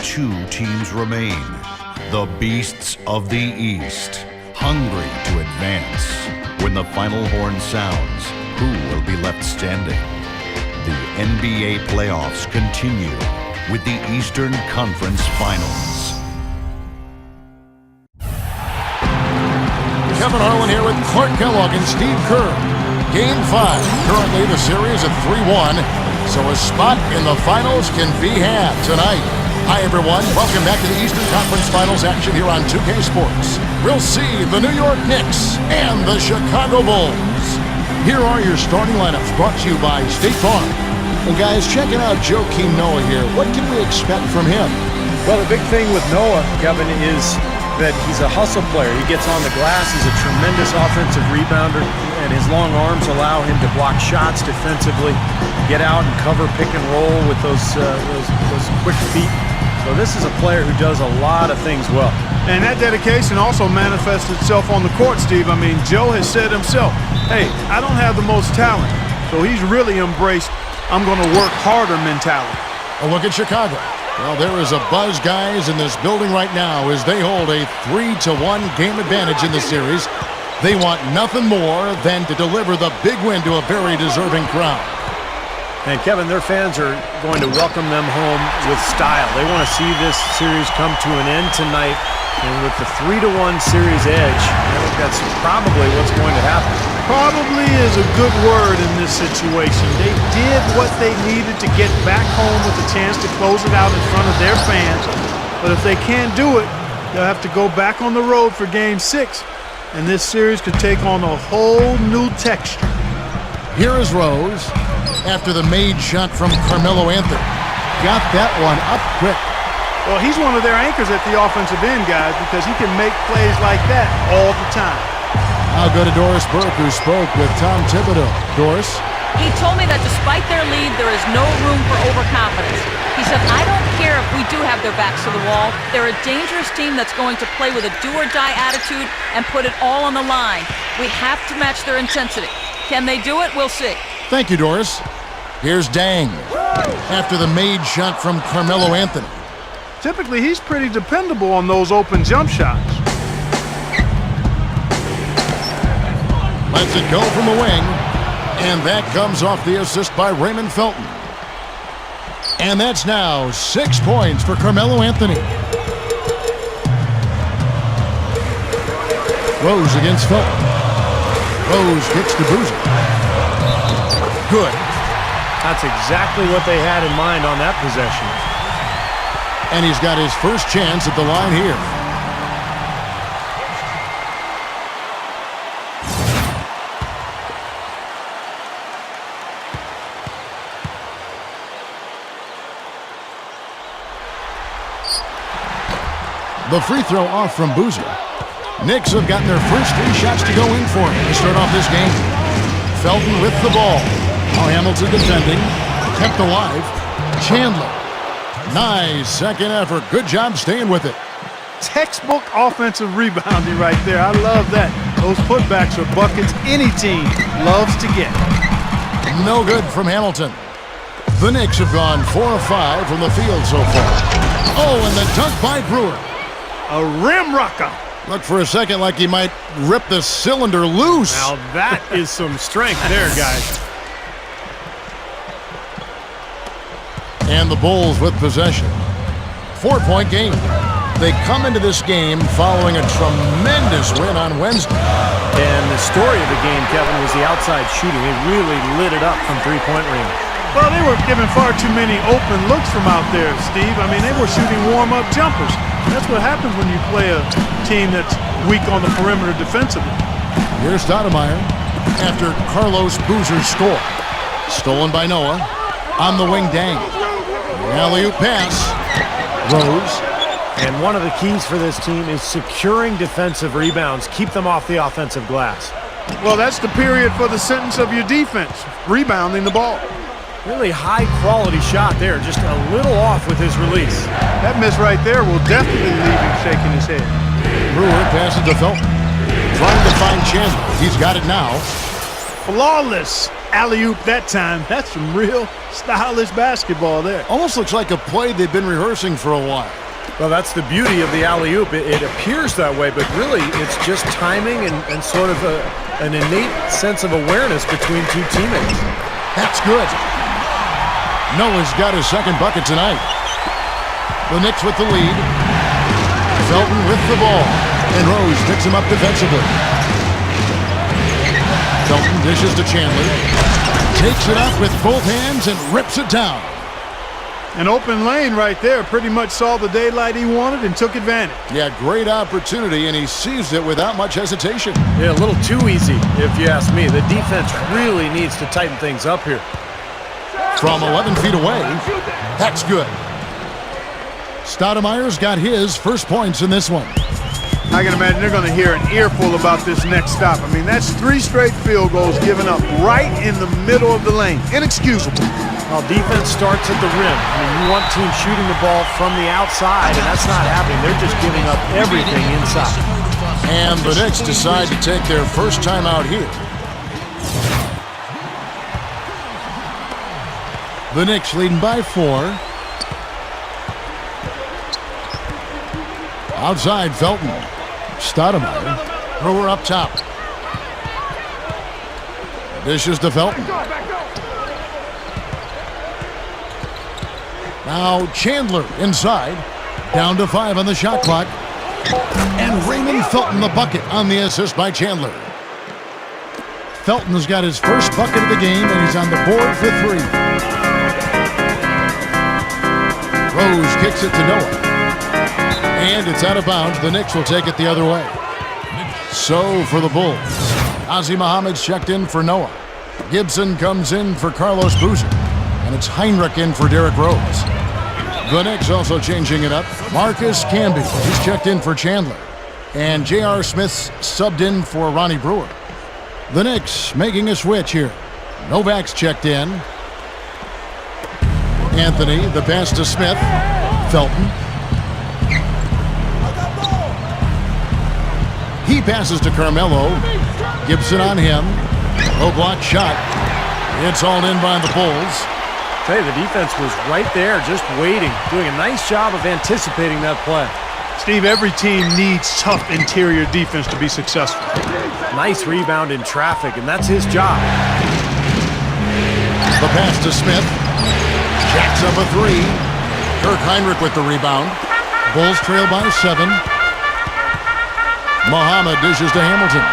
two teams remain. The Beasts of the East, hungry to advance. When the final horn sounds, who will be left standing? The NBA playoffs continue with the Eastern Conference Finals. Kevin Harlan here with Clark Kellogg and Steve Kerr. Game 5. Currently the series at 3-1, so a spot in the finals can be had tonight. Hi everyone, welcome back to the Eastern Conference Finals action here on 2K Sports. We'll see the New York Knicks and the Chicago Bulls. Here are your starting lineups brought to you by State Farm. And guys, checking out Joakim Noah here. What can we expect from him? Well, the big thing with Noah, Kevin, is that he's a hustle player. He gets on the glass. He's a tremendous offensive rebounder, and his long arms allow him to block shots defensively, get out and cover pick and roll with those quick feet. So this is a player who does a lot of things well. And that dedication also manifests itself on the court, Steve. I mean, Joe has said himself, hey, I don't have the most talent. So he's really embraced, I'm going to work harder mentality. A look at Chicago. Well, there is a buzz, guys, in this building right now as they hold a 3-1 game advantage in the series. They want nothing more than to deliver the big win to a very deserving crowd. And Kevin, their fans are going to welcome them home with style. They want to see this series come to an end tonight. And with the 3-1 series edge, I think that's probably what's going to happen. Probably is a good word in this situation. They did what they needed to get back home with a chance to close it out in front of their fans. But if they can't do it, they'll have to go back on the road for Game 6. And this series could take on a whole new texture. Here is Rose after the made shot from Carmelo Anthony. Got that one up quick. Well, he's one of their anchors at the offensive end, guys, because he can make plays like that all the time. I'll go to Doris Burke, who spoke with Tom Thibodeau. Doris? He told me that despite their lead, there is no room for overconfidence. He said, I don't care if we do have their backs to the wall. They're a dangerous team that's going to play with a do-or-die attitude and put it all on the line. We have to match their intensity. Can they do it? We'll see. Thank you, Doris. Here's Dang after the made shot from Carmelo Anthony. Typically, he's pretty dependable on those open jump shots. Lets it go from the wing, and that comes off the assist by Raymond Felton. And that's now 6 points for Carmelo Anthony. Rose against Felton. Rose kicks to Boozer. Good. That's exactly what they had in mind on that possession. And he's got his first chance at the line here. The free throw off from Boozer. Knicks have gotten their first 3 shots to go in for him to start off this game. Felton with the ball. Now Hamilton defending. Kept alive. Chandler. Nice second effort. Good job staying with it. Textbook offensive rebounding right there. I love that. Those putbacks are buckets any team loves to get. No good from Hamilton. The Knicks have gone 4 of 5 from the field so far. Oh, and the dunk by Brewer. A rim rocker. Looked for a second like he might rip the cylinder loose. Now that is some strength there, guys. And the Bulls with possession. 4-point game. They come into this game following a tremendous win on Wednesday. And the story of the game, Kevin, was the outside shooting. They really lit it up from three-point range. Well, they were giving far too many open looks from out there, Steve. I mean, they were shooting warm-up jumpers. That's what happens when you play a team that's weak on the perimeter defensively. Here's Stoudemire after Carlos Boozer's score. Stolen by Noah. On the wing, Dang. Alley-oop pass. Rose. And one of the keys for this team is securing defensive rebounds. Keep them off the offensive glass. Well, that's the period for the sentence of your defense, rebounding the ball. Really high-quality shot there, just a little off with his release. That miss right there will definitely leave him shaking his head. Brewer passes to Felton. Trying to find Chandler. He's got it now. Flawless alley-oop that time. That's some real stylish basketball there. Almost looks like a play they've been rehearsing for a while. Well, that's the beauty of the alley-oop. It appears that way, but really it's just timing and sort of an innate sense of awareness between two teammates. That's good. Noah's got his second bucket tonight. The Knicks with the lead. Felton with the ball. And Rose picks him up defensively. Felton dishes to Chandler. Takes it up with both hands and rips it down. An open lane right there. Pretty much saw the daylight he wanted and took advantage. Yeah, great opportunity, and he seized it without much hesitation. Yeah, a little too easy, if you ask me. The defense really needs to tighten things up here. From 11 feet away, that's good. Stoudemire's got his first points in this one. I can imagine they're going to hear an earful about this next stop. I mean, that's 3 straight field goals given up right in the middle of the lane. Inexcusable. Well, defense starts at the rim. I mean, you want teams shooting the ball from the outside, and that's not happening. They're just giving up everything inside. And the Knicks decide to take their first time out here. The Knicks leading by 4. Outside, Felton. Stoudemire. Brewer up top. Dishes to Felton. Now Chandler inside. Down to 5 on the shot clock. And Raymond Felton the bucket on the assist by Chandler. Felton's got his first bucket of the game, and he's on the board for 3. Rose kicks it to Noah. And it's out of bounds. The Knicks will take it the other way. So for the Bulls, Ozzie Muhammad's checked in for Noah. Gibson comes in for Carlos Boozer. And it's Heinrich in for Derrick Rose. The Knicks also changing it up. Marcus Camby, he's checked in for Chandler. And J.R. Smith's subbed in for Ronnie Brewer. The Knicks making a switch here. Novak's checked in. Anthony, the pass to Smith. Felton. He passes to Carmelo. Gibson on him. Low block shot. It's hauled in by the Bulls. I'll tell you, the defense was right there, just waiting, doing a nice job of anticipating that play. Steve, every team needs tough interior defense to be successful. Nice rebound in traffic, and that's his job. The pass to Smith. Jacks up a 3. Kirk Heinrich with the rebound. Bulls trail by 7. Muhammad dishes to Hamilton.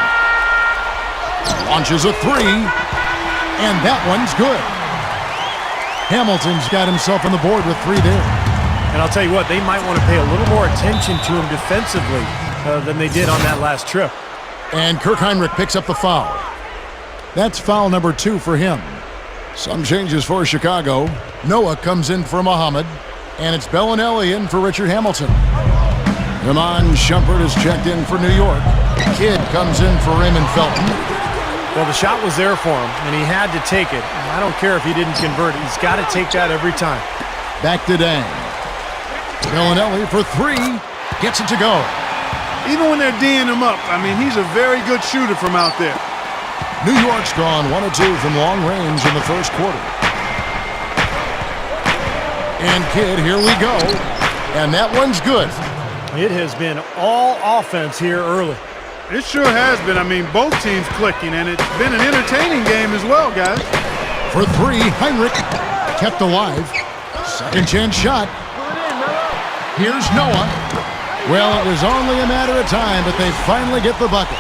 Launches a 3. And that one's good. Hamilton's got himself on the board with 3 there. And I'll tell you what, they might want to pay a little more attention to him defensively than they did on that last trip. And Kirk Heinrich picks up the foul. That's foul number 2 for him. Some changes for Chicago. Noah comes in for Muhammad. And it's Bellinelli in for Richard Hamilton. Ramon Shumpert is checked in for New York. Kidd comes in for Raymond Felton. Well, the shot was there for him, and he had to take it. I don't care if he didn't convert. He's got to take that every time. Back to Dang. Bellinelli for 3. Gets it to go. Even when they're D'ing him up, I mean, he's a very good shooter from out there. New York's gone 1 of 2 from long range in the first quarter. And Kidd, here we go. And that one's good. It has been all offense here early. It sure has been. I mean, both teams clicking, and it's been an entertaining game as well, guys. For 3, Heinrich kept alive. Second chance shot. Here's Noah. Well, it was only a matter of time, but they finally get the bucket.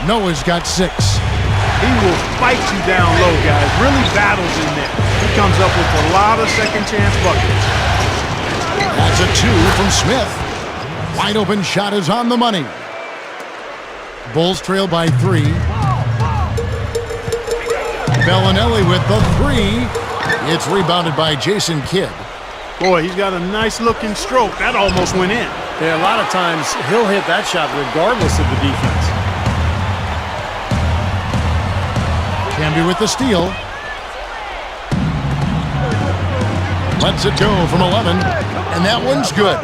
Noah's got 6. He will fight you down low, guys. Really battles in there. He comes up with a lot of second chance buckets. That's a 2 from Smith. Wide open shot is on the money. Bulls trail by 3. Bellinelli with the 3. It's rebounded by Jason Kidd. Boy, he's got a nice looking stroke. That almost went in. Yeah, a lot of times he'll hit that shot regardless of the defense. Camby with the steal. Lets it go from 11, and that one's good.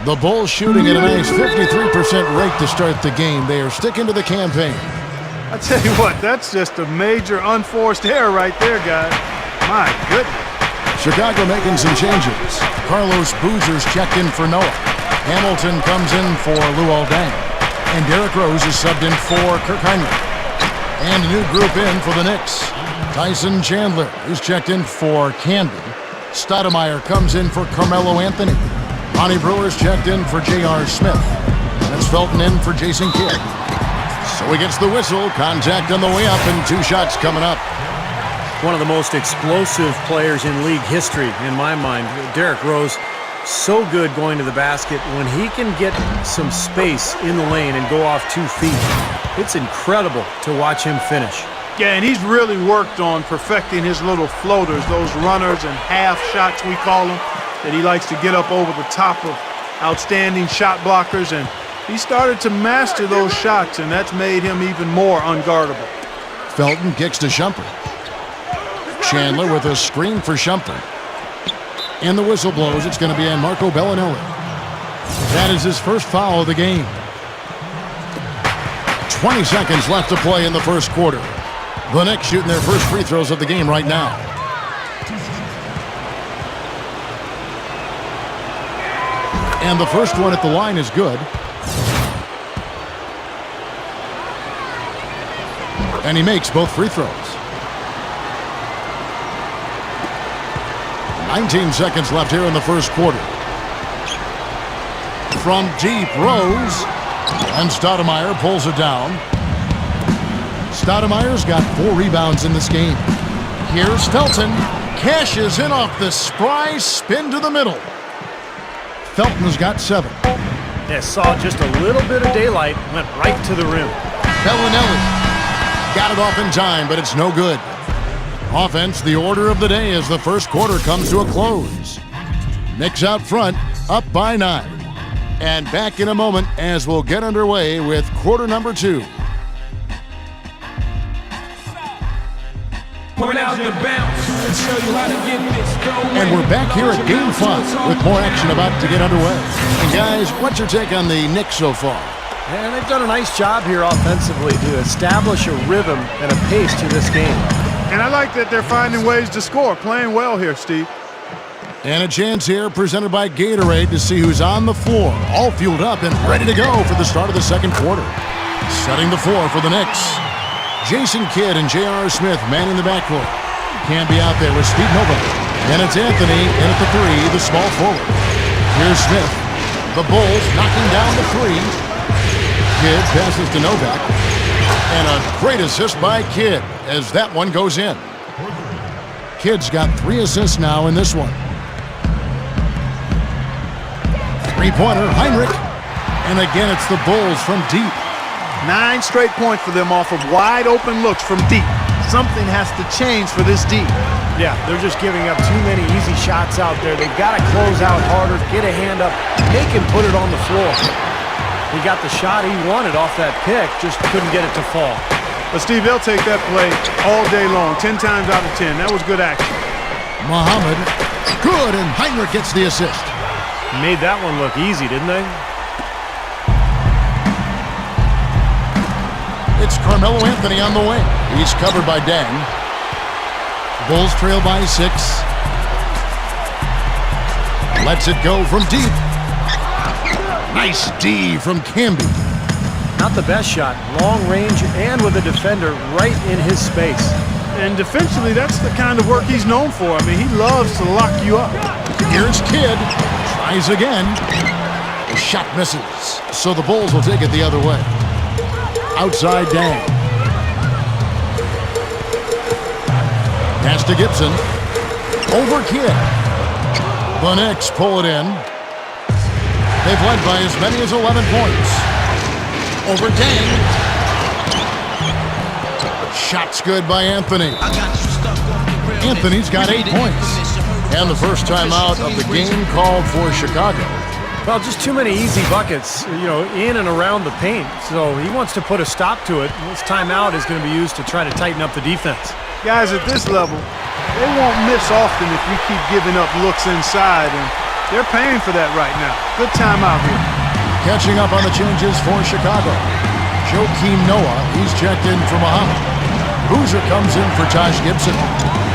The Bulls shooting at a nice 53% rate to start the game. They are sticking to the campaign. I tell you what, that's just a major unforced error right there, guys. My goodness. Chicago making some changes. Carlos Boozer's checked in for Noah. Hamilton comes in for Luol Deng. And Derrick Rose is subbed in for Kirk Heinrich. And a new group in for the Knicks. Tyson Chandler is checked in for Canby. Stoudemire comes in for Carmelo Anthony. Bonnie Brewer's checked in for J.R. Smith. And it's Felton in for Jason Kidd. So he gets the whistle. Contact on the way up and 2 shots coming up. One of the most explosive players in league history, in my mind. Derrick Rose, so good going to the basket. When he can get some space in the lane and go off 2 feet, it's incredible to watch him finish. Yeah, and he's really worked on perfecting his little floaters, those runners and half shots we call them, that he likes to get up over the top of outstanding shot blockers. And he started to master those shots, and that's made him even more unguardable. Felton kicks to Shumpert. Chandler with a screen for Shumpert. And the whistle blows. It's going to be on Marco Bellinelli. That is his first foul of the game. 20 seconds left to play in the first quarter. The Knicks shooting their first free throws of the game right now. And the first one at the line is good. And he makes both free throws. 19 seconds left here in the first quarter. From deep, Rose. And Stoudemire pulls it down. Stoudemire's got 4 rebounds in this game. Here's Felton. Cashes in off the spry spin to the middle. Felton's got 7. Yeah, saw just a little bit of daylight, went right to the rim. Bellinelli got it off in time, but it's no good. Offense, the order of the day as the first quarter comes to a close. Knicks out front, up by 9. And back in a moment as we'll get underway with quarter number 2. And we're back here at Game 5 with more action about to get underway. And guys, what's your take on the Knicks so far? And they've done a nice job here offensively to establish a rhythm and a pace to this game. And I like that they're finding ways to score, playing well here, Steve. And a chance here presented by Gatorade to see who's on the floor, all fueled up and ready to go for the start of the second quarter. Setting the floor for the Knicks. Jason Kidd and J.R. Smith manning the backcourt. Can be out there with Steve Novak. And it's Anthony in at the 3, the small forward. Here's Smith. The Bulls knocking down the 3. Kidd passes to Novak. And a great assist by Kidd as that one goes in. Kidd's got 3 assists now in this one. 3-pointer, Heinrich. And again, it's the Bulls from deep. 9 straight points for them off of wide open looks from deep. Something has to change for this deep. Yeah, they're just giving up too many easy shots out there. They've got to close out harder, get a hand up, make him put it on the floor. He got the shot he wanted off that pick, just couldn't get it to fall. But Steve, they'll take that play all day long, 10 times out of 10. That was good action. Muhammad, good, and Heinrich gets the assist. Made that one look easy, didn't they? It's Carmelo Anthony on the wing. He's covered by Deng. Bulls trail by 6. Lets it go from deep. Nice D from Camby. Not the best shot. Long range and with a defender right in his space. And defensively, that's the kind of work he's known for. I mean, he loves to lock you up. Here's Kidd. Tries again. The shot misses. So the Bulls will take it the other way. Outside Deng. Pass to Gibson. Over Kidd. The Knicks pull it in. They've led by as many as 11 points. Over Deng. Shot's good by Anthony. Anthony's got 8 points. And the first time out of the game called for Chicago. Well, just too many easy buckets, in and around the paint. So he wants to put a stop to it. This timeout is going to be used to try to tighten up the defense. Guys, at this level, they won't miss often if you keep giving up looks inside. And They're paying for that right now. Good timeout here. Catching up on the changes for Chicago. Joakim Noah, he's checked in for Muhammad. Boozer comes in for Taj Gibson.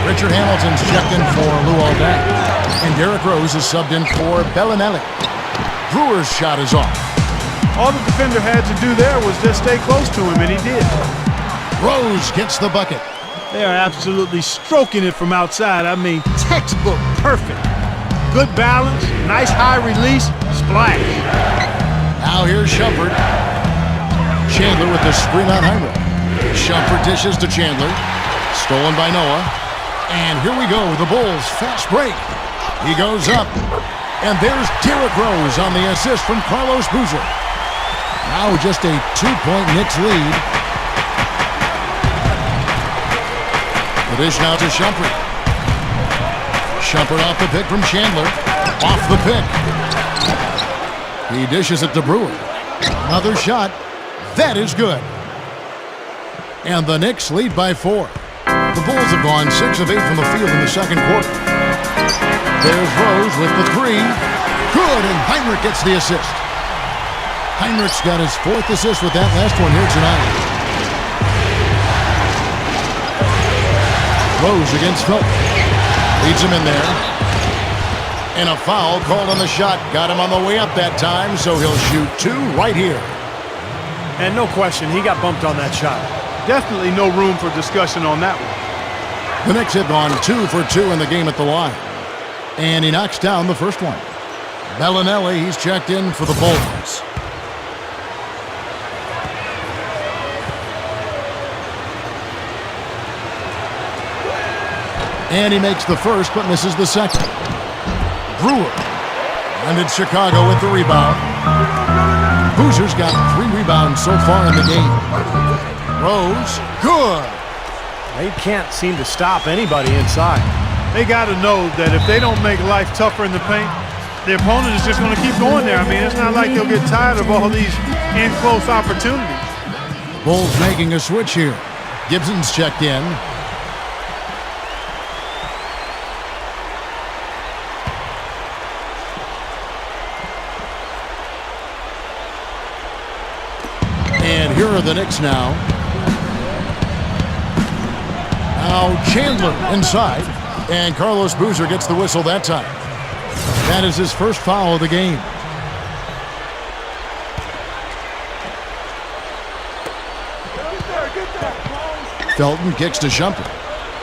Richard Hamilton's checked in for Lou Aldag. And Derrick Rose is subbed in for Bellinelli. Brewer's shot is off. All the defender had to do there was just stay close to him, and he did. Rose gets the bucket. They are absolutely stroking it from outside. I mean, textbook perfect. Good balance, nice high release, splash. Now here's Shumpert. Chandler with the screen on Heinrich. Shumpert dishes to Chandler. Stolen by Noah. And here we go, the Bulls fast break. He goes up. And there's Derrick Rose on the assist from Carlos Boozer. Now just a 2-point Knicks lead. The dish now to Shumpert. Shumpert off the pick from Chandler. Off the pick. He dishes it to Brewer. Another shot. That is good. And the Knicks lead by 4. The Bulls have gone 6 of 8 from the field in the second quarter. There's Rose with the 3. Good, and Heinrich gets the assist. Heinrich's got his 4th assist with that last one here tonight. Rose against Felton. Leads him in there. And a foul called on the shot. Got him on the way up that time, so he'll shoot 2 right here. And no question, he got bumped on that shot. Definitely no room for discussion on that one. The Knicks have gone 2 for 2 in the game at the line. And he knocks down the first one. Bellinelli, he's checked in for the Bulls. And he makes the first, but misses the second. Brewer. And it's Chicago with the rebound. Boozer's got 3 rebounds so far in the game. Rose, good. They can't seem to stop anybody inside. They got to know that if they don't make life tougher in the paint, the opponent is just going to keep going there. I mean, it's not like they'll get tired of all these in-close opportunities. Bulls making a switch here. Gibson's checked in. And here are the Knicks now. Now Chandler inside. And Carlos Boozer gets the whistle that time. That is his first foul of the game. Felton kicks to Shumpert.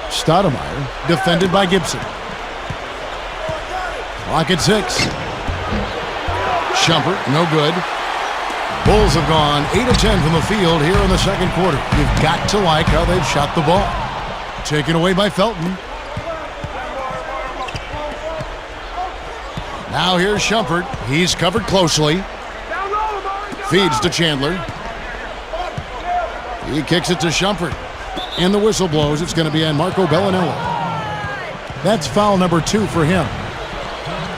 Stoudemire defended by Gibson. Clock at 6. Shumpert, no good. Bulls have gone 8 of 10 from the field here in the second quarter. You've got to like how they've shot the ball. Taken away by Felton. Now here's Shumpert. He's covered closely. Feeds to Chandler. He kicks it to Shumpert. And the whistle blows. It's going to be on Marco Bellinelli. That's foul number 2 for him.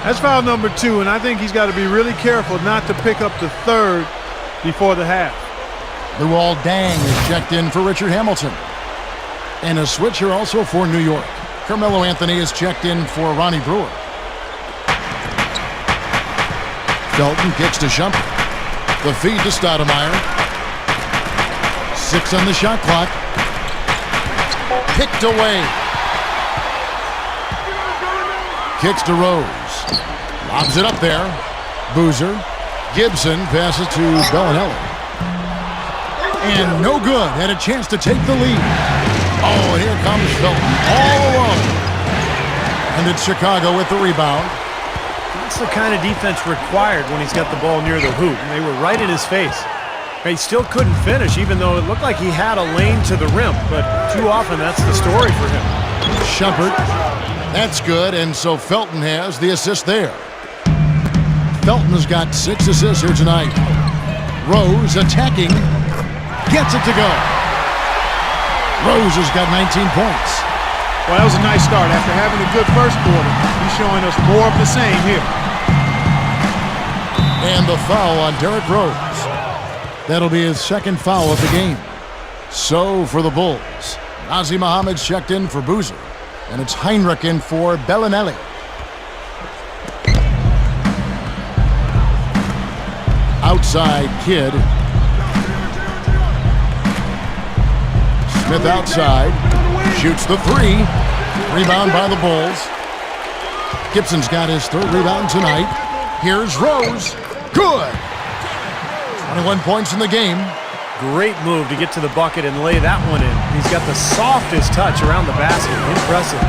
That's foul number 2, and I think he's got to be really careful not to pick up the 3rd before the half. Lou Aldag is checked in for Richard Hamilton. And a switcher also for New York. Carmelo Anthony is checked in for Ronnie Brewer. Felton kicks to Shumpert. The feed to Stoudemire. 6 on the shot clock. Kicked away. Kicks to Rose. Lobs it up there. Boozer. Gibson passes to Bellinelli. And no good. Had a chance to take the lead. Oh, and here comes Felton all alone. And it's Chicago with the rebound. That's the kind of defense required when he's got the ball near the hoop. And they were right in his face. He still couldn't finish, even though it looked like he had a lane to the rim. But too often, that's the story for him. Shumpert. That's good, and so Felton has the assist there. Felton has got 6 assists here tonight. Rose attacking. Gets it to go. Rose has got 19 points. Well, that was a nice start. After having a good first quarter, he's showing us more of the same here. And the foul on Derrick Rose. That'll be his 2nd foul of the game. So for the Bulls, Nazi Muhammad's checked in for Boozer. And it's Heinrich in for Bellinelli. outside Kidd. Smith outside. Shoots the three. Rebound by the Bulls. Gibson's got his third rebound tonight. Here's Rose. Good. 21 points in the game. Great move to get to the bucket and lay that one in. He's got the softest touch around the basket. Impressive.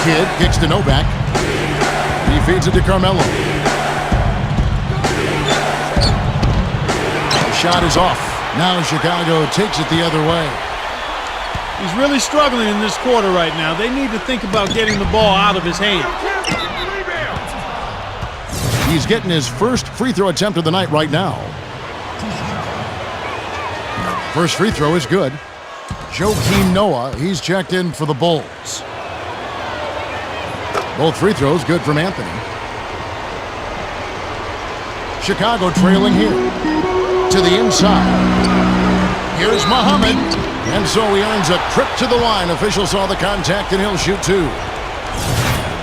Kidd kicks to Novak. He feeds it to Carmelo. The shot is off. Now Chicago takes it the other way. He's really struggling in this quarter right now. They need to think about getting the ball out of his hands. He's getting his first free throw attempt of the night right now. First free throw is good. Joakim Noah, he's checked in for the Bulls. Both free throws good from Anthony. Chicago trailing here. To the inside. Here's Muhammad. And so he earns a trip to the line. Official saw the contact and he'll shoot two.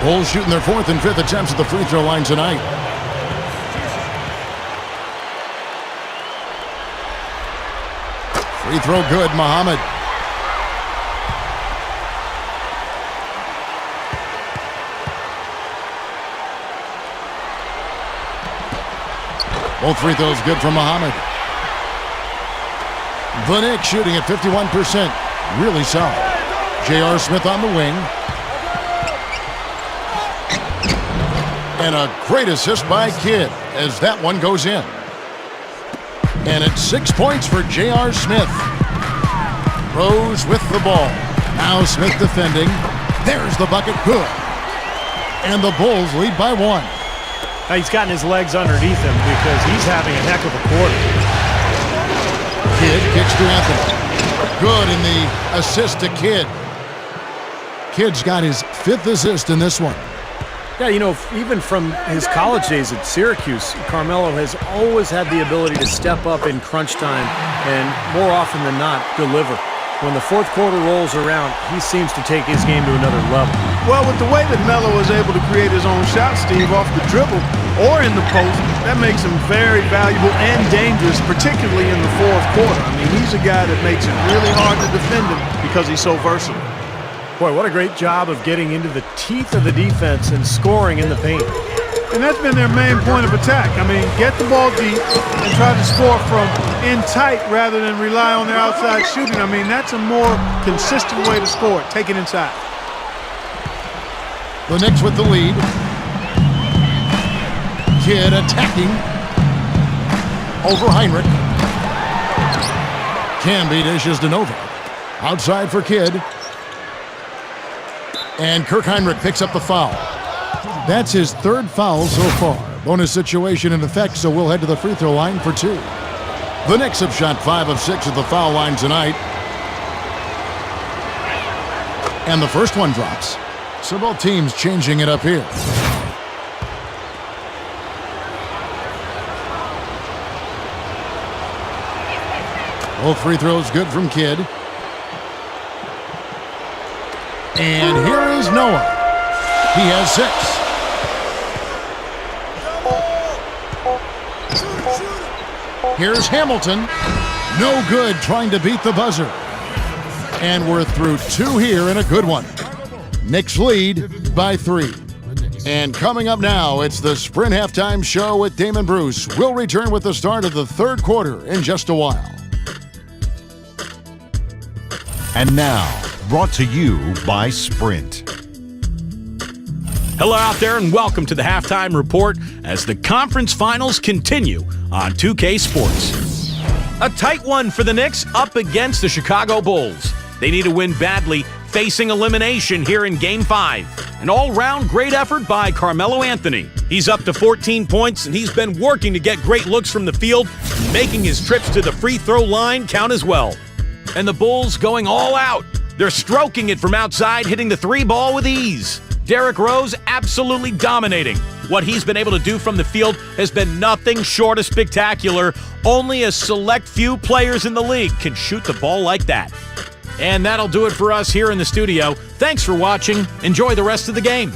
Bulls shooting their fourth and fifth attempts at the free throw line tonight. Free throw good, Muhammad. Both free throws good from Muhammad. The Knicks shooting at 51%. Really solid. J.R. Smith on the wing. And a great assist by Kidd as that one goes in. And it's 6 points for J.R. Smith. Rose with the ball. Now Smith defending. There's the bucket. Good. And the Bulls lead by one. Now he's gotten his legs underneath him because he's having a heck of a quarter. Kidd kicks to Anthony. Good in the assist to Kidd. Kidd's got his fifth assist in this one. Yeah, you know, even from his college days at Syracuse, Carmelo has always had the ability to step up in crunch time and more often than not deliver. When the fourth quarter rolls around, he seems to take his game to another level. Well, with the way that Melo is able to create his own shot, Steve, off the dribble or in the post, that makes him very valuable and dangerous, particularly in the fourth quarter. I mean, he's a guy that makes it really hard to defend him because he's so versatile. Boy, what a great job of getting into the teeth of the defense and scoring in the paint. And that's been their main point of attack. I mean, get the ball deep and try to score from in tight rather than rely on their outside shooting. I mean, that's a more consistent way to score it. Take it inside. The Knicks with the lead. Kidd attacking. Over Heinrich. Canby dishes to Novak. Outside for Kidd. And Kirk Heinrich picks up the foul. That's his third foul so far. Bonus situation in effect, so we'll head to the free throw line for two. The Knicks have shot 5 of 6 at the foul line tonight. And the first one drops. So both teams changing it up here. Both free throws good from Kidd. And here is Noah. He has 6. Here's Hamilton. No good trying to beat the buzzer. And we're through 2 here and a good one. Knicks lead by 3. And coming up now, it's the Sprint Halftime Show with Damon Bruce. We'll return with the start of the third quarter in just a while. And now, brought to you by Sprint. Hello out there and welcome to the Halftime Report as the conference finals continue on 2K Sports. A tight one for the Knicks up against the Chicago Bulls. They need to win badly, facing elimination here in Game 5. An all-round great effort by Carmelo Anthony. He's up to 14 points and he's been working to get great looks from the field, making his trips to the free throw line count as well. And the Bulls going all out. They're stroking it from outside, hitting the 3 ball with ease. Derrick Rose absolutely dominating. What he's been able to do from the field has been nothing short of spectacular. Only a select few players in the league can shoot the ball like that. And that'll do it for us here in the studio. Thanks for watching. Enjoy the rest of the game.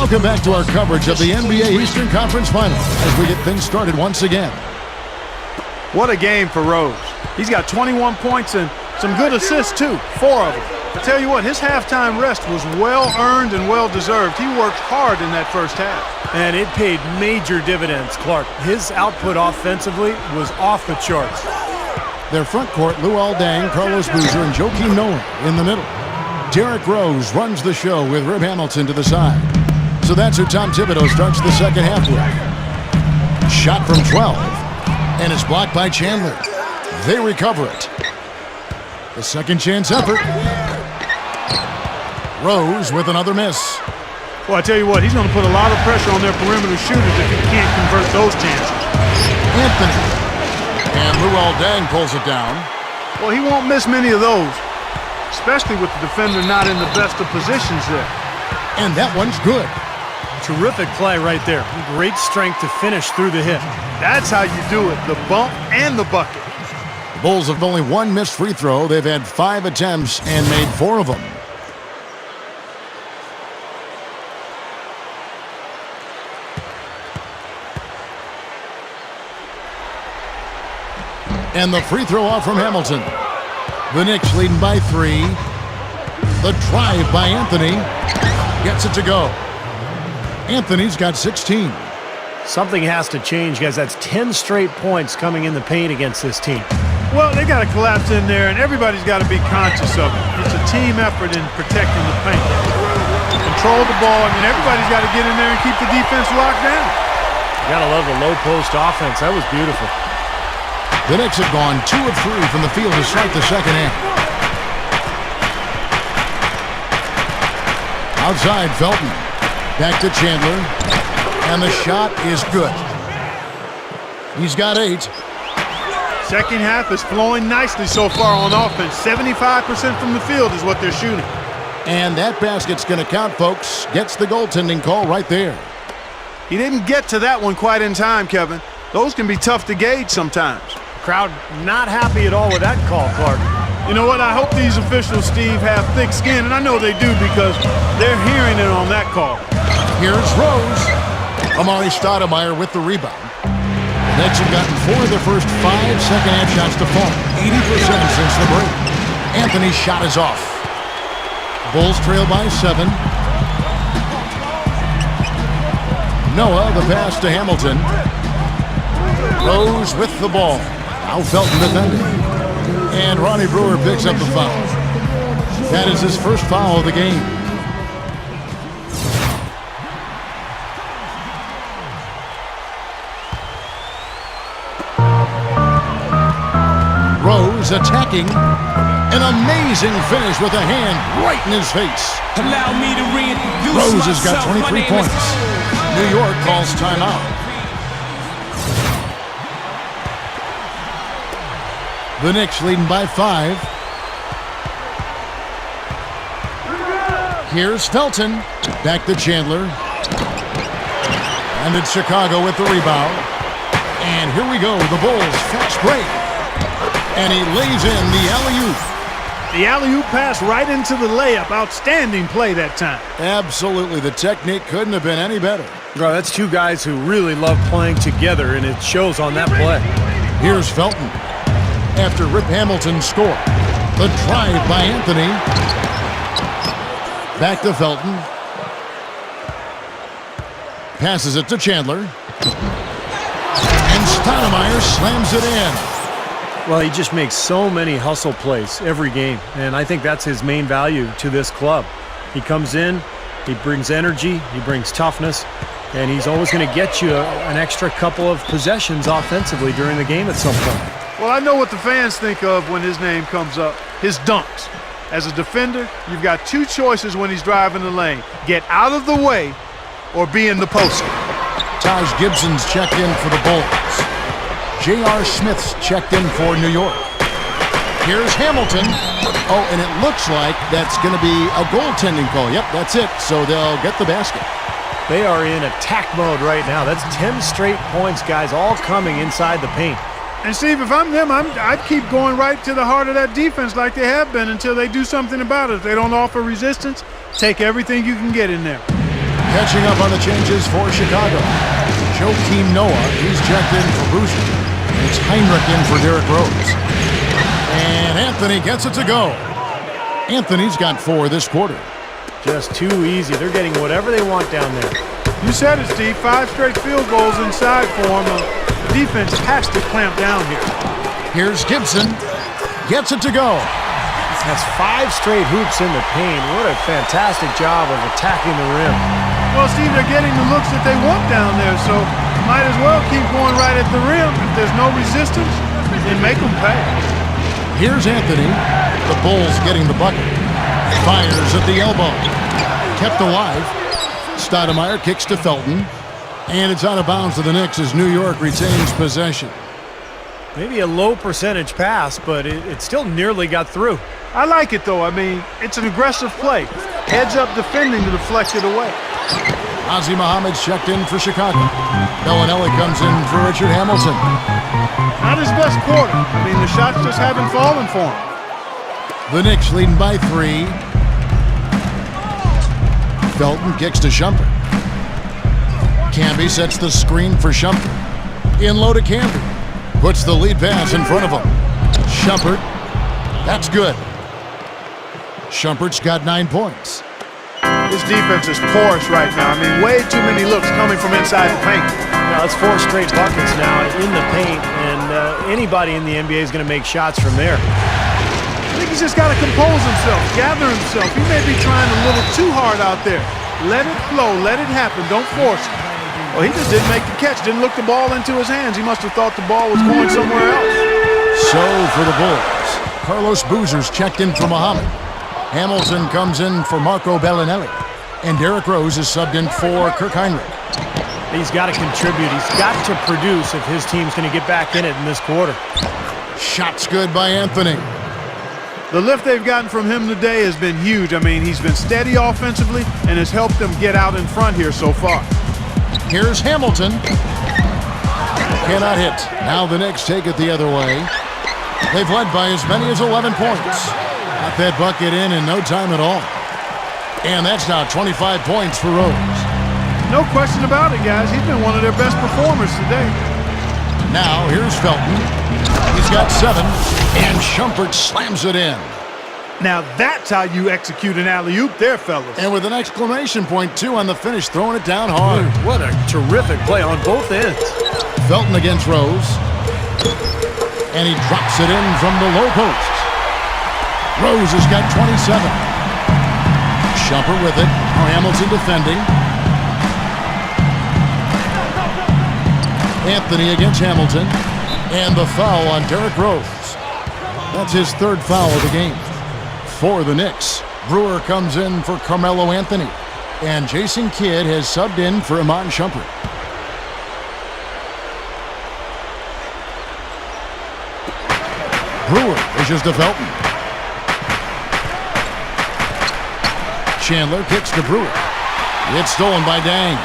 Welcome back to our coverage of the NBA Eastern Conference Finals as we get things started once again. What a game for Rose. He's got 21 points and some good assists, too. 4 of them. I tell you what, his halftime rest was well-earned and well-deserved. He worked hard in that first half. And it paid major dividends, Clark. His output offensively was off the charts. Their front court, Luol Deng, Carlos Boozer, and Joakim Noah in the middle. Derrick Rose runs the show with Rip Hamilton to the side. So that's who Tom Thibodeau starts the second half with. Shot from 12, and it's blocked by Chandler. They recover it. The second chance effort. Rose with another miss. Well, I tell you what, he's going to put a lot of pressure on their perimeter shooters if he can't convert those chances. Anthony. And Luol Deng pulls it down. Well, he won't miss many of those, especially with the defender not in the best of positions there. And that one's good. Terrific play right there. Great strength to finish through the hit. That's how you do it, the bump and the bucket. The Bulls have only one missed free throw. They've had 5 attempts and made 4 of them. And the free throw off from Hamilton. The Knicks leading by 3. The drive by Anthony. Gets it to go. Anthony's got 16. Something has to change, guys. That's 10 straight points coming in the paint against this team. Well, they got to collapse in there, and everybody's got to be conscious of it. It's a team effort in protecting the paint. Control the ball. I mean, everybody's got to get in there and keep the defense locked down. You got to love the low post offense. That was beautiful. The Knicks have gone 2 of 3 from the field to start the second half. Outside, Felton. Back to Chandler. And the shot is good. He's got 8. Second half is flowing nicely so far on offense. 75% from the field is what they're shooting. And that basket's going to count, folks. Gets the goaltending call right there. He didn't get to that one quite in time, Kevin. Those can be tough to gauge sometimes. Crowd not happy at all with that call, Clark. You know what? I hope these officials, Steve, have thick skin, and I know they do because they're hearing it on that call. Here's Rose. Amari Stoudemire with the rebound. The Knicks have gotten 4 of their first 5 second-half shots to fall. 80% since the break. Anthony's shot is off. Bulls trail by 7. Noah, the pass to Hamilton. Rose with the ball. Now Felton defending. And Ronnie Brewer picks up the foul. That is his first foul of the game. Rose attacking. An amazing finish with a hand right in his face. Allow me to reintroduce Rose has got myself. 23 points. New York calls timeout. The Knicks leading by 5. Here's Felton. Back to Chandler. And it's Chicago with the rebound. And here we go. The Bulls fast break. And he lays in the alley-oop. The alley-oop pass right into the layup. Outstanding play that time. Absolutely. The technique couldn't have been any better. Bro, that's 2 guys who really love playing together, and it shows on that play. Here's Felton. After Rip Hamilton scored. The drive by Anthony. Back to Felton. Passes it to Chandler. And Stoudemire slams it in. Well, he just makes so many hustle plays every game, and I think that's his main value to this club. He comes in, he brings energy, he brings toughness, and he's always going to get you an extra couple of possessions offensively during the game at some point. Well, I know what the fans think of when his name comes up. His dunks. As a defender, you've got 2 choices when he's driving the lane. Get out of the way or be in the post. Taj Gibson's checked in for the Bulls. J.R. Smith's checked in for New York. Here's Hamilton. Oh, and it looks like that's going to be a goaltending call. Yep, that's it. So they'll get the basket. They are in attack mode right now. That's 10 straight points, guys, all coming inside the paint. And Steve, if I'm them, I'd keep going right to the heart of that defense like they have been until they do something about it. If they don't offer resistance, take everything you can get in there. Catching up on the changes for Chicago. Joakim Noah, he's checked in for Boozer. And it's Heinrich in for Derrick Rose. And Anthony gets it to go. Anthony's got 4 this quarter. Just too easy. They're getting whatever they want down there. You said it, Steve. 5 straight field goals inside for him. The defense has to clamp down here. Here's Gibson. Gets it to go. That's 5 straight hoops in the paint. What a fantastic job of attacking the rim. Well, Steve, they're getting the looks that they want down there, so might as well keep going right at the rim. If there's no resistance, then make them pay. Here's Anthony. The Bulls getting the bucket. Fires at the elbow. Kept alive. Stoudemire kicks to Felton. And it's out of bounds to the Knicks as New York retains possession. Maybe a low percentage pass, but it still nearly got through. I like it, though. I mean, it's an aggressive play. Heads up defending to deflect it away. Ozzie Muhammad's checked in for Chicago. Bellinelli comes in for Richard Hamilton. Not his best quarter. I mean, the shots just haven't fallen for him. The Knicks leading by 3. Felton kicks to Shumpert. Camby sets the screen for Shumpert. In low to Camby. Puts the lead pass in front of him. Shumpert. That's good. Shumpert's got 9 points. This defense is porous right now. I mean, way too many looks coming from inside the paint. Now, it's 4 straight buckets now in the paint, and anybody in the NBA is going to make shots from there. I think he's just got to compose himself, gather himself. He may be trying a little too hard out there. Let it flow. Let it happen. Don't force it. Well, he just didn't make the catch. Didn't look the ball into his hands. He must have thought the ball was going somewhere else. So for the Bulls, Carlos Boozer's checked in for Muhammad. Hamilton comes in for Marco Bellinelli. And Derrick Rose is subbed in for Kirk Heinrich. He's got to contribute. He's got to produce if his team's going to get back in it in this quarter. Shots good by Anthony. The lift they've gotten from him today has been huge. I mean, he's been steady offensively and has helped them get out in front here so far. Here's Hamilton. Cannot hit. Now the Knicks take it the other way. They've led by as many as 11 points. Got that bucket in no time at all. And that's now 25 points for Rose. No question about it, guys. He's been one of their best performers today. Now here's Felton. He's got 7. And Shumpert slams it in. Now that's how you execute an alley-oop there, fellas. And with an exclamation point, too, on the finish, throwing it down hard. What a terrific play on both ends. Felton against Rose. And he drops it in from the low post. Rose has got 27. Shumpert with it. Hamilton defending. Anthony against Hamilton. And the foul on Derrick Rose. That's his 3rd foul of the game. For the Knicks, Brewer comes in for Carmelo Anthony. And Jason Kidd has subbed in for Iman Shumpert. Brewer dishes to Felton. Chandler kicks to Brewer. It's stolen by Dang.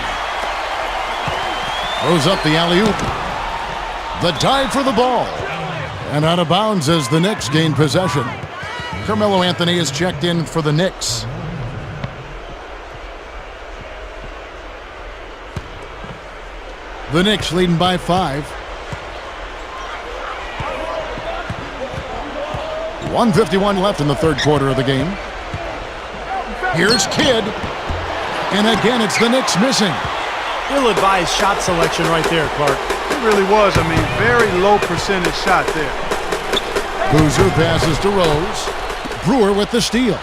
Throws up the alley-oop. The dive for the ball. And out of bounds as the Knicks gain possession. Carmelo Anthony is checked in for the Knicks. The Knicks leading by 5. 1:51 left in the 3rd quarter of the game. Here's Kidd. And again, it's the Knicks missing. Ill-advised shot selection right there, Clark. It really was. I mean, very low percentage shot there. Boozer passes to Rose. Brewer with the steal.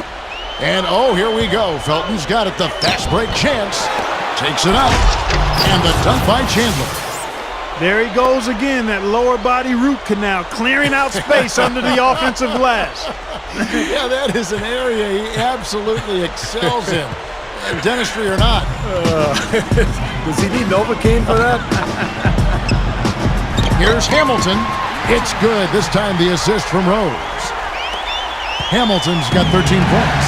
And oh, here we go. Felton's got it. The fast break chance. Takes it out. And the dunk by Chandler. There he goes again, that lower body root canal, clearing out space under the offensive glass. Yeah, that is an area he absolutely excels in. Dentistry or not. Does he need Novocaine for that? Here's Hamilton. It's good. This time the assist from Rose. Hamilton's got 13 points.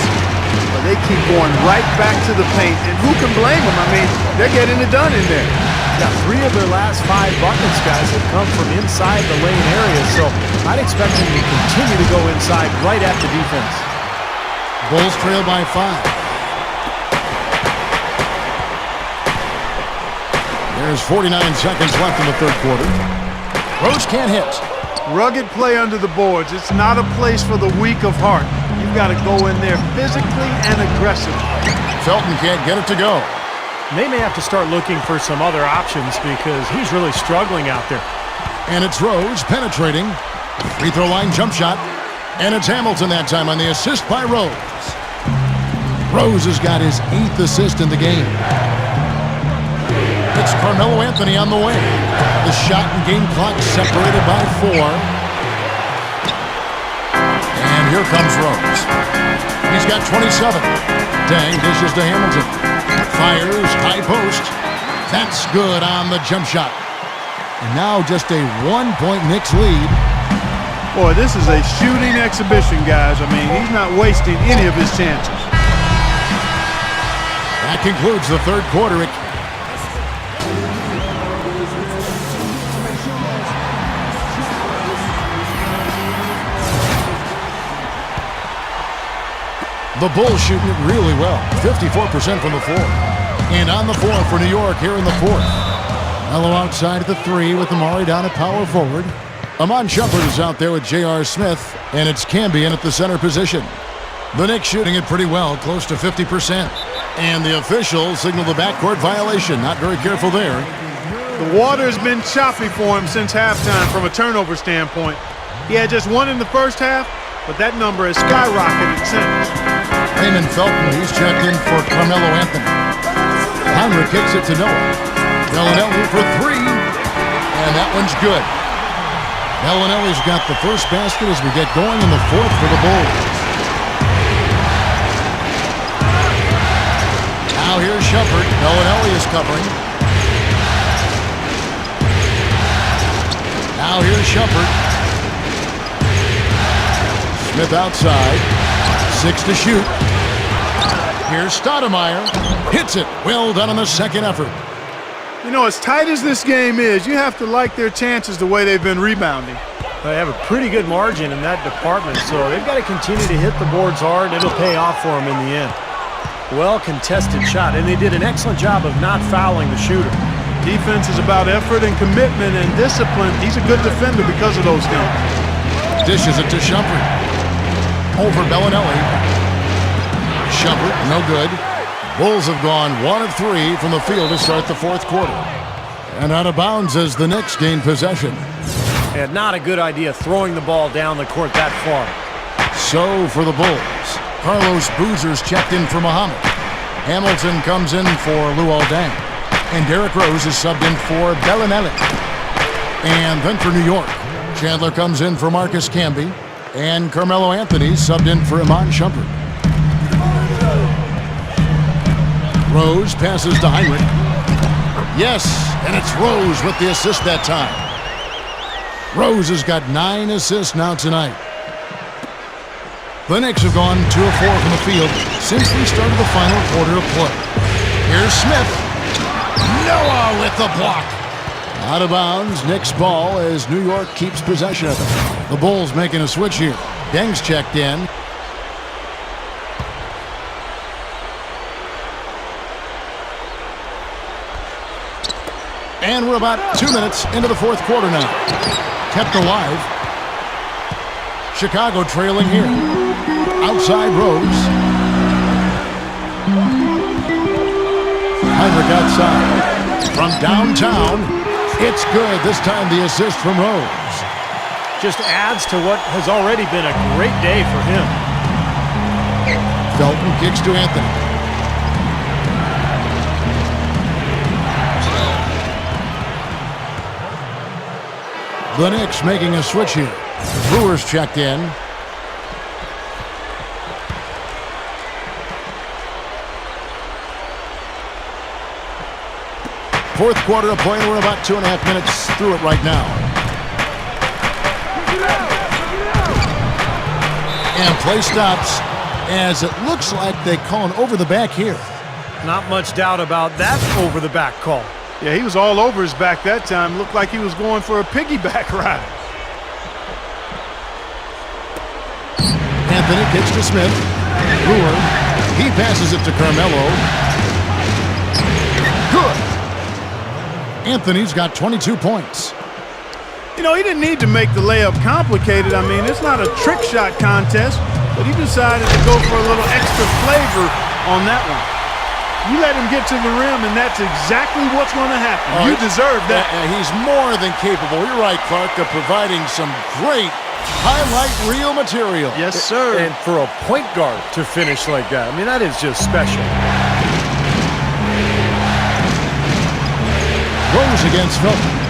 Well, they keep going right back to the paint, and who can blame them? I mean, they're getting it done in there. Yeah, 3 of their last 5 buckets, guys, have come from inside the lane area, so I'd expect them to continue to go inside right at the defense. Bulls trail by 5. There's 49 seconds left in the third quarter. Rose can't hit. Rugged play under the boards. It's not a place for the weak of heart. You've got to go in there physically and aggressively. Felton can't get it to go. They may have to start looking for some other options because he's really struggling out there. And it's Rose penetrating. Free throw line jump shot. And it's Hamilton that time on the assist by Rose. Rose has got his 8th assist in the game. It's Carmelo Anthony on the way. The shot and game clock separated by 4. And here comes Rose. He's got 27. Dang dishes to Hamilton. Fires, high post. That's good on the jump shot. And now just a 1-point Knicks lead. Boy, this is a shooting exhibition, guys. I mean, he's not wasting any of his chances. That concludes the third quarter. The Bulls shooting it really well. 54% from the floor. And on the floor for New York here in the fourth. Melo outside at the 3 with Amari down at power forward. Amon Shumpert is out there with J.R. Smith. And it's Cambion at the center position. The Knicks shooting it pretty well, close to 50%. And the officials signal the backcourt violation. Not very careful there. The water's been choppy for him since halftime from a turnover standpoint. He had just 1 in the first half, but that number has skyrocketed since. Raymond Felton, he's checked in for Carmelo Anthony. Heinrich kicks it to Noah. Bellinelli for 3. And that one's good. Bellinelli's got the first basket as we get going in the fourth for the Bulls. Now here's Shumpert. Bellinelli is covering. Now here's Shumpert. Smith outside. 6 to shoot. Here's Stoudemire. Hits it. Well done on the second effort. You know, as tight as this game is, you have to like their chances the way they've been rebounding. They have a pretty good margin in that department, so they've got to continue to hit the boards hard. It'll pay off for them in the end. Well-contested shot, and they did an excellent job of not fouling the shooter. Defense is about effort and commitment and discipline. He's a good defender because of those things. Dishes it to Shumpert. Over Bellinelli. Shumpert, no good. Bulls have gone 1 of 3 from the field to start the fourth quarter. And out of bounds as the Knicks gain possession. And not a good idea throwing the ball down the court that far. So for the Bulls, Carlos Boozer's checked in for Muhammad. Hamilton comes in for Luol Deng. And Derrick Rose is subbed in for Bellinelli. And then for New York, Chandler comes in for Marcus Camby. And Carmelo Anthony subbed in for Iman Shumpert. Rose passes to Heinrich. Yes, and it's Rose with the assist that time. Rose has got 9 assists now tonight. The Knicks have gone 2 of 4 from the field since we started the final quarter of play. Here's Smith. Noah with the block. Out of bounds, Knicks ball as New York keeps possession of it. The Bulls making a switch here. Deng's checked in. And we're about 2 minutes into the fourth quarter now. Kept alive. Chicago trailing here. Outside Rose. Heinrich outside. From downtown. It's good. This time the assist from Rose. Just adds to what has already been a great day for him. Felton kicks to Anthony. The Knicks making a switch here. Brewers checked in. Fourth quarter of play. We're about 2.5 minutes through it right now. And play stops as it looks like they call an over the back here. Not much doubt about that over the back call. Yeah, he was all over his back that time. Looked like he was going for a piggyback ride. Anthony kicks to Smith. Brewer. He passes it to Carmelo. Good. Anthony's got 22 points. You know, he didn't need to make the layup complicated. I mean, it's not a trick shot contest, but he decided to go for a little extra flavor on that one. You let him get to the rim, and that's exactly what's going to happen. You deserve that. He's more than capable, you're right, Clark, of providing some great highlight reel material. Yes, sir. And for a point guard to finish like that, I mean, that is just special. Rose against Felton.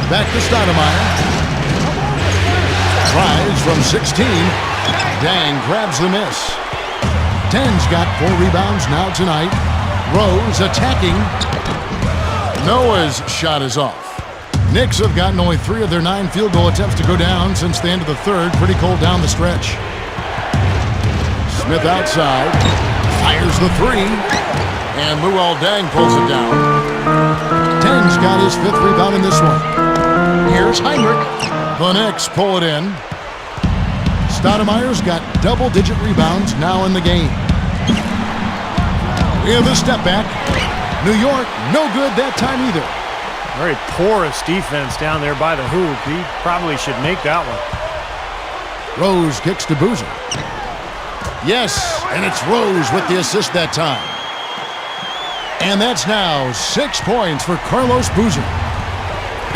Back to Stoudemire. Tries from 16. Dang grabs the miss. 10's got 4 rebounds now tonight. Rose attacking. Noah's shot is off. Knicks have gotten only 3 of their 9 field goal attempts to go down since the end of the third. Pretty cold down the stretch. Smith outside. Fires the 3. And Luol Deng pulls it down. 10's got his 5th rebound in this one. Here's Heinrich. The Knicks pull it in. Stoudemire's got double-digit rebounds now in the game. In the step back. New York, no good that time either. Very porous defense down there by the hoop. He probably should make that one. Rose kicks to Boozer. Yes, and it's Rose with the assist that time. And that's now 6 points for Carlos Boozer.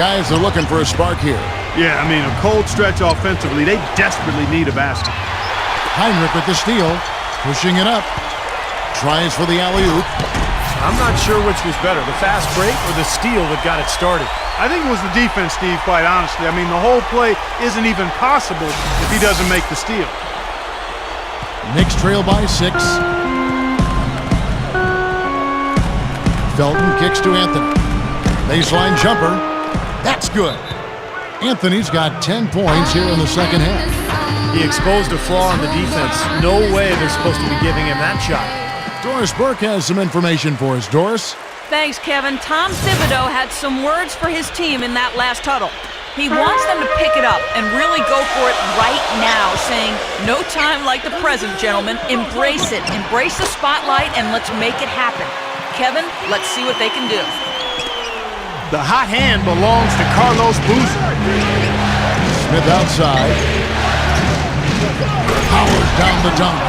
Guys are looking for a spark here. Yeah, I mean, a cold stretch offensively. They desperately need a basket. Heinrich with the steal, pushing it up. Tries for the alley-oop. I'm not sure which was better, the fast break or the steal that got it started. I think it was the defense, Steve, quite honestly. I mean, the whole play isn't even possible if he doesn't make the steal. Knicks trail by 6. Felton kicks to Anthony. Baseline jumper. That's good. Anthony's got 10 points here in the second half. He exposed a flaw in the defense. No way they're supposed to be giving him that shot. Doris Burke has some information for us. Doris? Thanks, Kevin. Tom Thibodeau had some words for his team in that last huddle. He wants them to pick it up and really go for it right now, saying, no time like the present, gentlemen. Embrace it. Embrace the spotlight, and let's make it happen. Kevin, let's see what they can do. The hot hand belongs to Carlos Boozer. Smith outside. Howard down the dunk.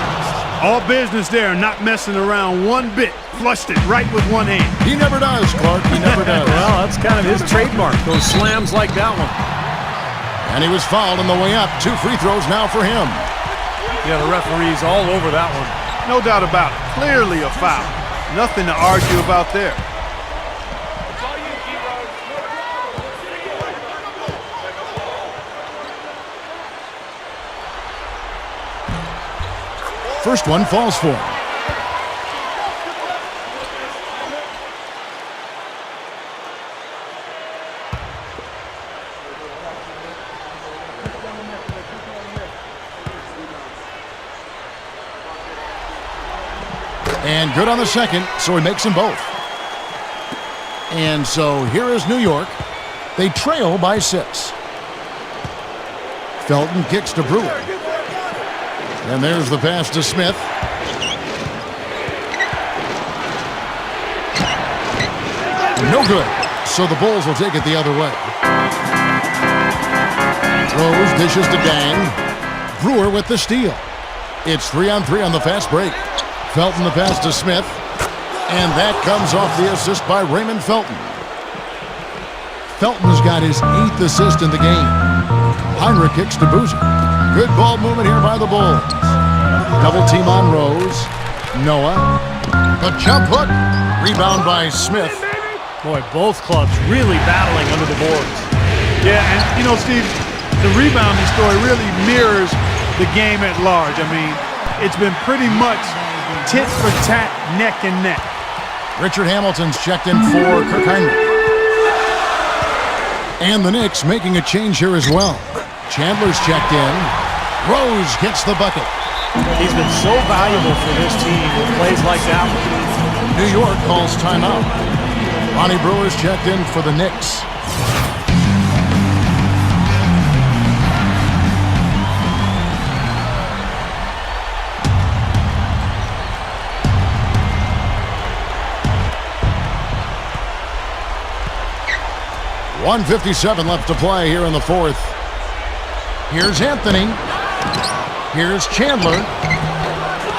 All business there, not messing around one bit. Flushed it right with one hand. He never does, Clark. He never does. Well, that's kind of his trademark, those slams like that one. And he was fouled on the way up. 2 free throws now for him. Yeah, the referee's all over that one. No doubt about it. Clearly a foul. Nothing to argue about there. First one falls for him. And good on the second, so he makes them both. And so here is New York. They trail by 6. Felton kicks to Brewer. And there's the pass to Smith. No good. So the Bulls will take it the other way. Rose dishes to Dang. Brewer with the steal. It's 3-on-3 on the fast break. Felton the pass to Smith. And that comes off the assist by Raymond Felton. Felton's got his 8th assist in the game. Heinrich kicks to Boozer. Good ball movement here by the Bulls. Double team on Rose. Noah. The jump hook. Rebound by Smith. Boy, both clubs really battling under the boards. Yeah, and you know, Steve, the rebounding story really mirrors the game at large. I mean, it's been pretty much tit for tat, neck and neck. Richard Hamilton's checked in for Kirk Heinrich. And the Knicks making a change here as well. Chandler's checked in. Rose gets the bucket. He's been so valuable for this team with plays like that one. New York calls timeout. Lonnie Brewer's checked in for the Knicks. 1:57 left to play here in the fourth. Here's Anthony. Here's Chandler.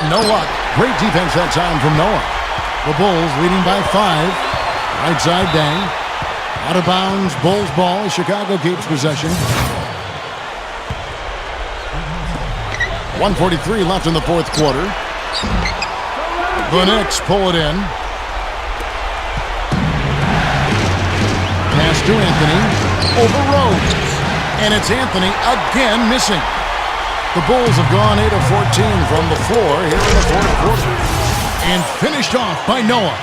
No luck. Great defense that time from Noah. The Bulls leading by 5. Right side Dang. Out of bounds, Bulls ball. Chicago keeps possession. 1:43 left in the fourth quarter. The Knicks pull it in. Pass to Anthony. Over Rose. And it's Anthony again missing. The Bulls have gone 8 of 14 from the floor here in the fourth quarter. And finished off by Noah.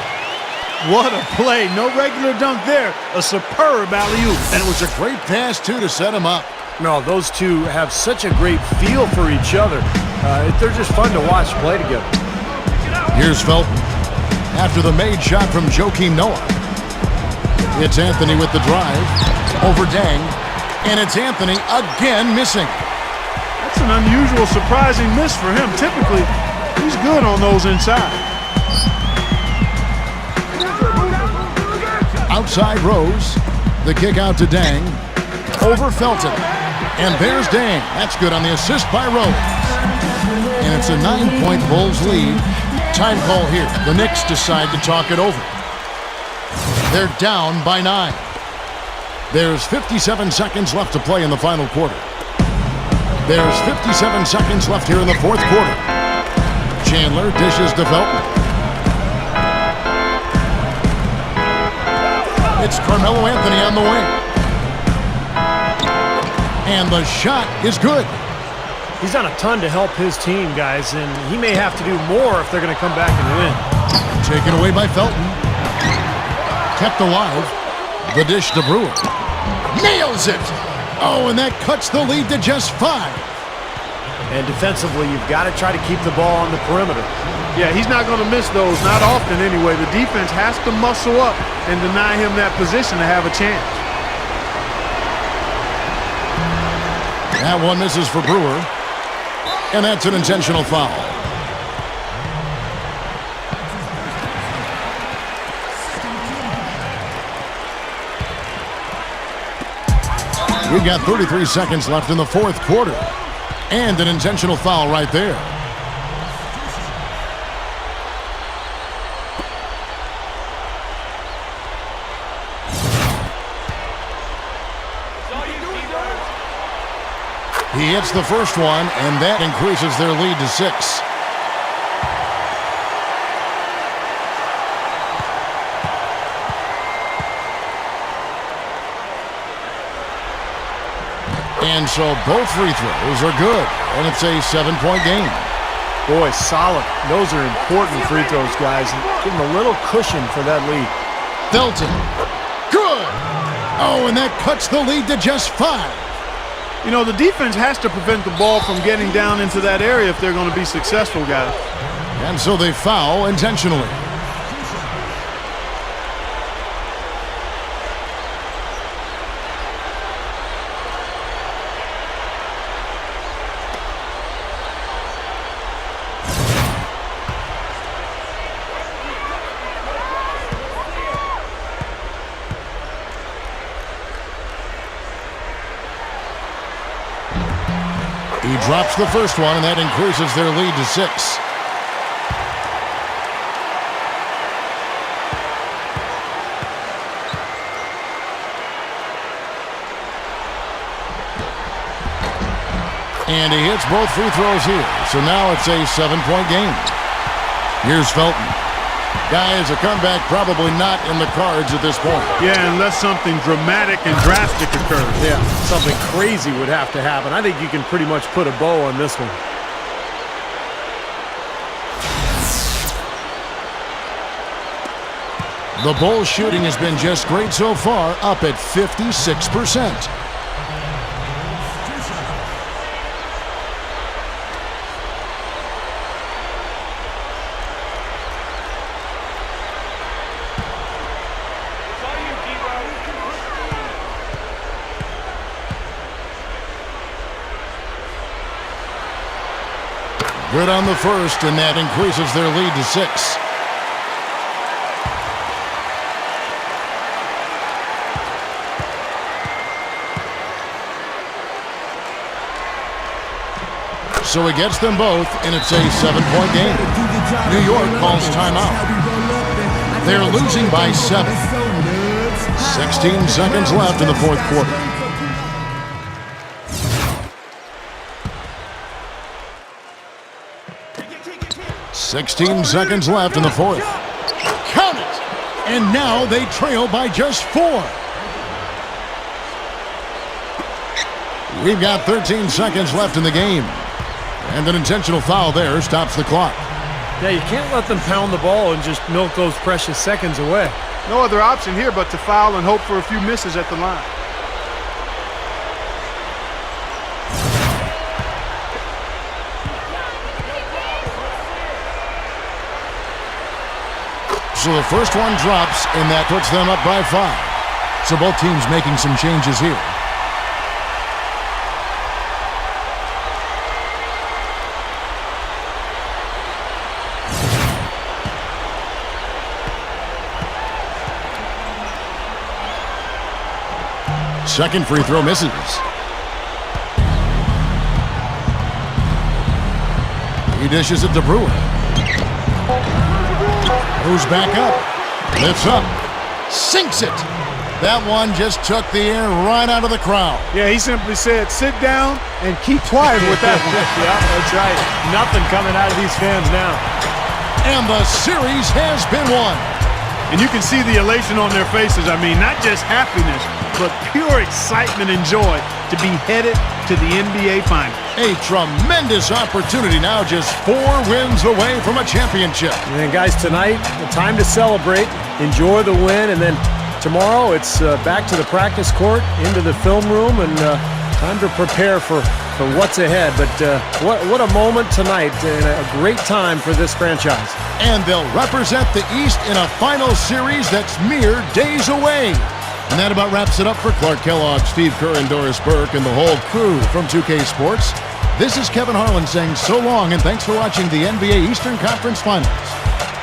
What a play. No regular dunk there. A superb alley-oop. And it was a great pass, too, to set him up. No, those two have such a great feel for each other. They're just fun to watch play together. Here's Felton. After the made shot from Joakim Noah. It's Anthony with the drive. Over Dang. And it's Anthony again missing. That's an unusual, surprising miss for him. Typically, he's good on those inside. Outside Rose. The kick out to Dang. Over Felton. And there's Dang. That's good on the assist by Rose. And it's a 9-point Bulls lead. Time call here. The Knicks decide to talk it over. They're down by 9. There's 57 seconds left to play in the final quarter. There's 57 seconds left here in the fourth quarter. Chandler dishes to Felton. It's Carmelo Anthony on the wing. And the shot is good. He's done a ton to help his team, guys, and he may have to do more if they're going to come back and win. Taken away by Felton. Kept alive. The dish to Brewer. Nails it! Oh, and that cuts the lead to just 5. And defensively, you've got to try to keep the ball on the perimeter. Yeah, he's not going to miss those, not often anyway. The defense has to muscle up and deny him that position to have a chance. That one misses for Brewer. And that's an intentional foul. We've got 33 seconds left in the fourth quarter. And an intentional foul right there. He hits the first one, and that increases their lead to 6. And so both free throws are good, and it's a 7-point game. Boy, solid. Those are important free throws, guys. Give them a little cushion for that lead. Felton. Good! Oh, and that cuts the lead to just 5. You know, the defense has to prevent the ball from getting down into that area if they're going to be successful, guys. And so they foul intentionally. He drops the first one, and that increases their lead to 6. And he hits both free throws here. So now it's a 7-point game. Here's Felton. Guys, a comeback probably not in the cards at this point. Yeah, unless something dramatic and drastic occurs. Yeah, something crazy would have to happen. I think you can pretty much put a bow on this one. The Bulls shooting has been just great so far, up at 56%. Good on the first, and that increases their lead to 6. so he gets them both, and it's a 7-point game. New York calls timeout. They're losing by 7. 16 seconds left in the fourth quarter. "16 seconds left in the fourth. Count it! And now they trail by just 4. We've got 13 seconds left in the game. And an intentional foul there stops the clock. Yeah, you can't let them pound the ball and just milk those precious seconds away. No other option here but to foul and hope for a few misses at the line. So the first one drops, and that puts them up by 5. So both teams making some changes here. Second free throw misses. He dishes it to Brewer. Moves back up. Lifts up. Sinks it. That one just took the air right out of the crowd. Yeah, he simply said, sit down and keep quiet with that one. Yeah, that's right. Nothing coming out of these fans now. And the series has been won. And you can see the elation on their faces. I mean, not just happiness, but pure excitement and joy to be headed to the NBA Finals. A tremendous opportunity now, just 4 wins away from a championship. And guys, tonight, the time to celebrate, enjoy the win, and then tomorrow it's back to the practice court, into the film room, and time to prepare for what's ahead. But what a moment tonight, and a great time for this franchise. And they'll represent the East in a final series that's mere days away. And that about wraps it up for Clark Kellogg, Steve Kerr, and Doris Burke, and the whole crew from 2K Sports. This is Kevin Harlan saying so long, and thanks for watching the NBA Eastern Conference Finals.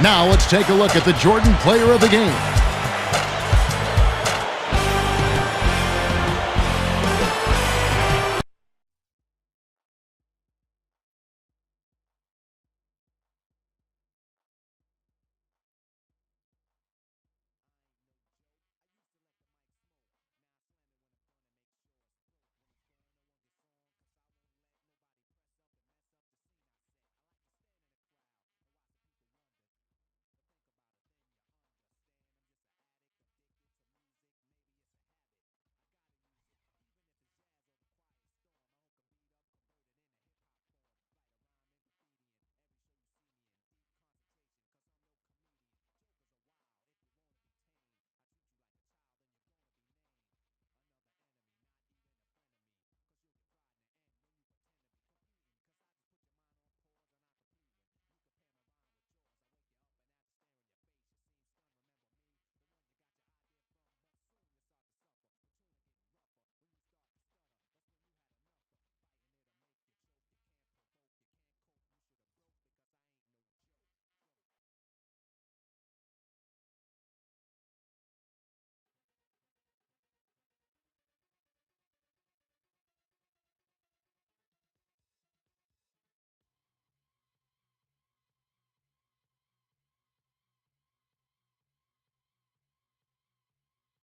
Now let's take a look at the Jordan Player of the Game.